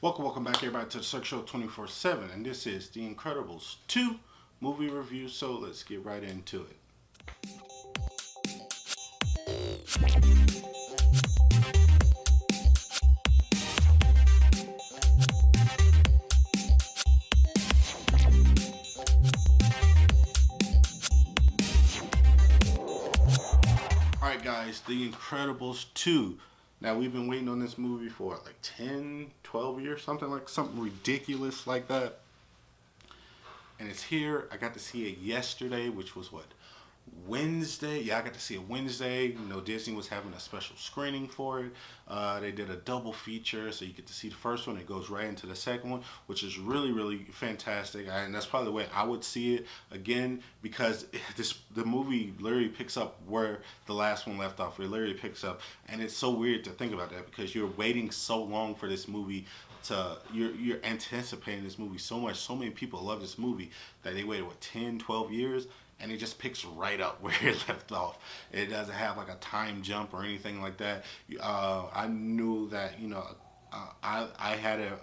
Welcome back everybody to the Circ Show 24/7, and this is The Incredibles 2 movie review, so let's get right into it. Alright guys, The Incredibles 2. Now we've been waiting on this movie for like 10, 12 years, something ridiculous like that. And it's here. I got to see it yesterday, which was what? Wednesday. Yeah, I got to see it Wednesday. You know, Disney was having a special screening for it. They did a double feature, so you get to see the first one. It goes right into the second one, which is really fantastic. And that's probably the way I would see it again, because the movie literally picks up where the last one left off. It literally picks up, and it's so weird to think about that because you're waiting so long for this movie. You're anticipating this movie so much. So many people love this movie that they waited 10, 12 years. And it just picks right up where it left off. It doesn't have like a time jump or anything like that. I knew that, I had an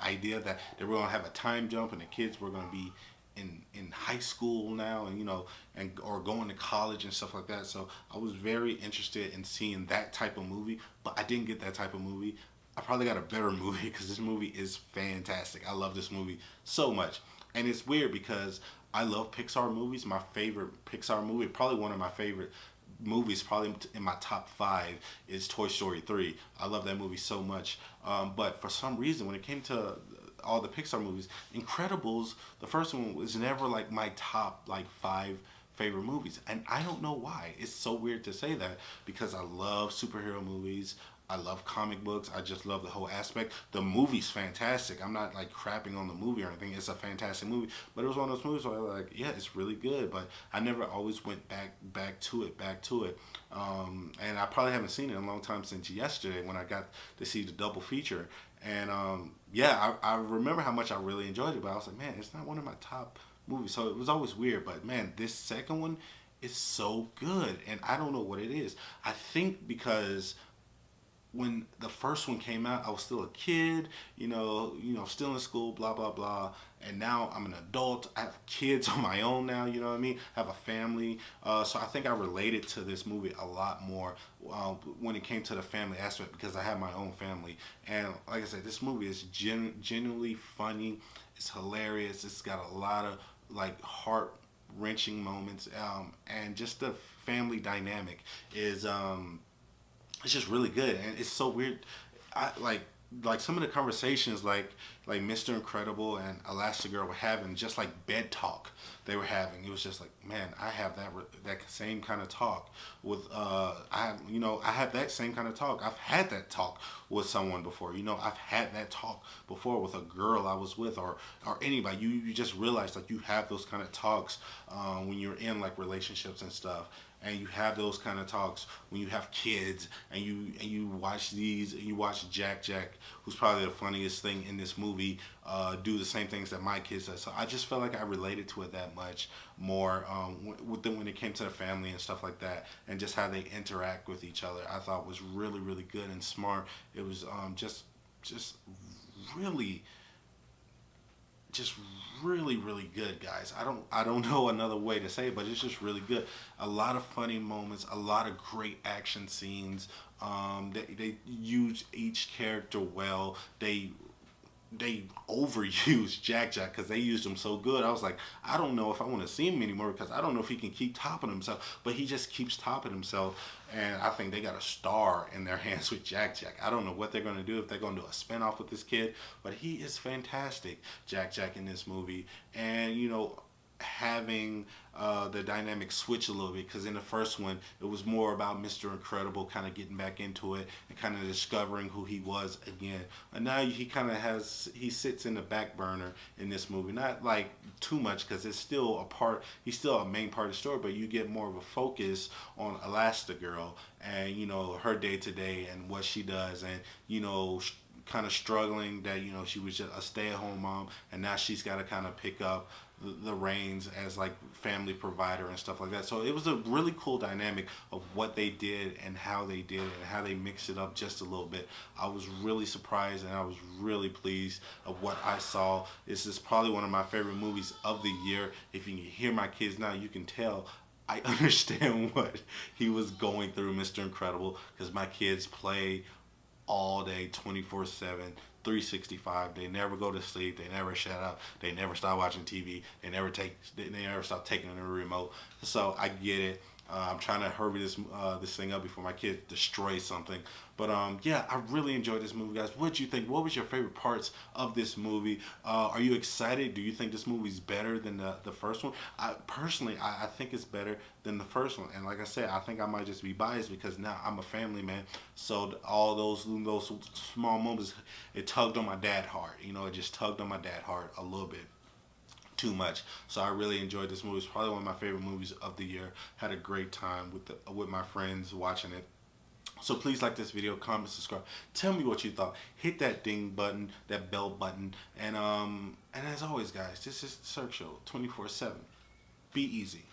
idea that they were going to have a time jump and the kids were going to be in high school now, and or going to college and stuff like that. So I was very interested in seeing that type of movie, but I didn't get that type of movie. I probably got a better movie because this movie is fantastic. I love this movie so much. And it's weird because I love Pixar movies. My favorite Pixar movie, probably one of my favorite movies, probably in my top 5, is Toy Story 3. I love that movie so much. But for some reason, when it came to all the Pixar movies, Incredibles, the first one, was never like my top 5 favorite movies. And I don't know why. It's so weird to say that because I love superhero movies. I love comic books. I just love the whole aspect. The movie's fantastic. I'm not crapping on the movie or anything. It's a fantastic movie. But it was one of those movies where I was like, yeah, it's really good. But I never always went back to it. And I probably haven't seen it in a long time since yesterday when I got to see the double feature. And yeah, I remember how much I really enjoyed it. But I was like, man, it's not one of my top movies. So it was always weird. But man, this second one is so good. And I don't know what it is. I think because when the first one came out, I was still a kid, still in school, blah, blah, blah. And now I'm an adult. I have kids on my own now, you know what I mean? I have a family. So I think I related to this movie a lot more when it came to the family aspect because I have my own family. And like I said, this movie is genuinely funny. It's hilarious. It's got a lot of heart-wrenching moments. And just the family dynamic is... it's just really good, and it's so weird. I like some of the conversations like Mr. Incredible and Elastigirl were having, just like bed talk they were having. It was just like, man, I have that same kind of talk with I have that same kind of talk. I've had that talk with someone before. I've had that talk before with a girl I was with or anybody. You just realize you have those kind of talks when you're in relationships and stuff. And you have those kind of talks when you have kids, and you watch these, and you watch Jack, who's probably the funniest thing in this movie, do the same things that my kids do. So I just felt like I related to it that much more when it came to the family and stuff like that, and just how they interact with each other. I thought was really good and smart. It was just really. Just really good, guys. I don't know another way to say it, but it's just really good. A lot of funny moments, a lot of great action scenes. They use each character well. They overused Jack because they used him so good. I was like, I don't know if I want to see him anymore because I don't know if he can keep topping himself. But he just keeps topping himself, and I think they got a star in their hands with Jack. I don't know what they're going to do, if they're going to do a spinoff with this kid, but he is fantastic, Jack in this movie. And having the dynamic switch a little bit, because in the first one it was more about Mr. Incredible kind of getting back into it and kind of discovering who he was again, and now he sits in the back burner in this movie, not too much because it's still he's still a main part of the story, but you get more of a focus on Elastigirl and her day to day and what she does, and kind of struggling, that, you know, she was just a stay-at-home mom, and now she's got to kind of pick up the reins as like family provider and stuff like that. So it was a really cool dynamic of what they did and how they did it and how they mixed it up just a little bit. I was really surprised and I was really pleased of what I saw. This is probably one of my favorite movies of the year. If you can hear my kids now, you can tell I understand what he was going through, Mr. Incredible, because my kids play all day, 24/7, 365. They never go to sleep. They never shut up. They never stop watching TV. They never stop taking the remote. So I get it. I'm trying to hurry this thing up before my kids destroy something. But yeah, I really enjoyed this movie, guys. What did you think? What was your favorite parts of this movie? Are you excited? Do you think this movie's better than the first one? Personally, I think it's better than the first one. And like I said, I think I might just be biased because now I'm a family man. So all those small moments, it tugged on my dad heart. You know, it just tugged on my dad heart a little bit too much. So I really enjoyed this movie. It's probably one of my favorite movies of the year. Had a great time with my friends watching it. So please like this video, comment, subscribe. Tell me what you thought. Hit that ding button, that bell button, and as always, guys, this is the Cirque Show 24/7. Be easy.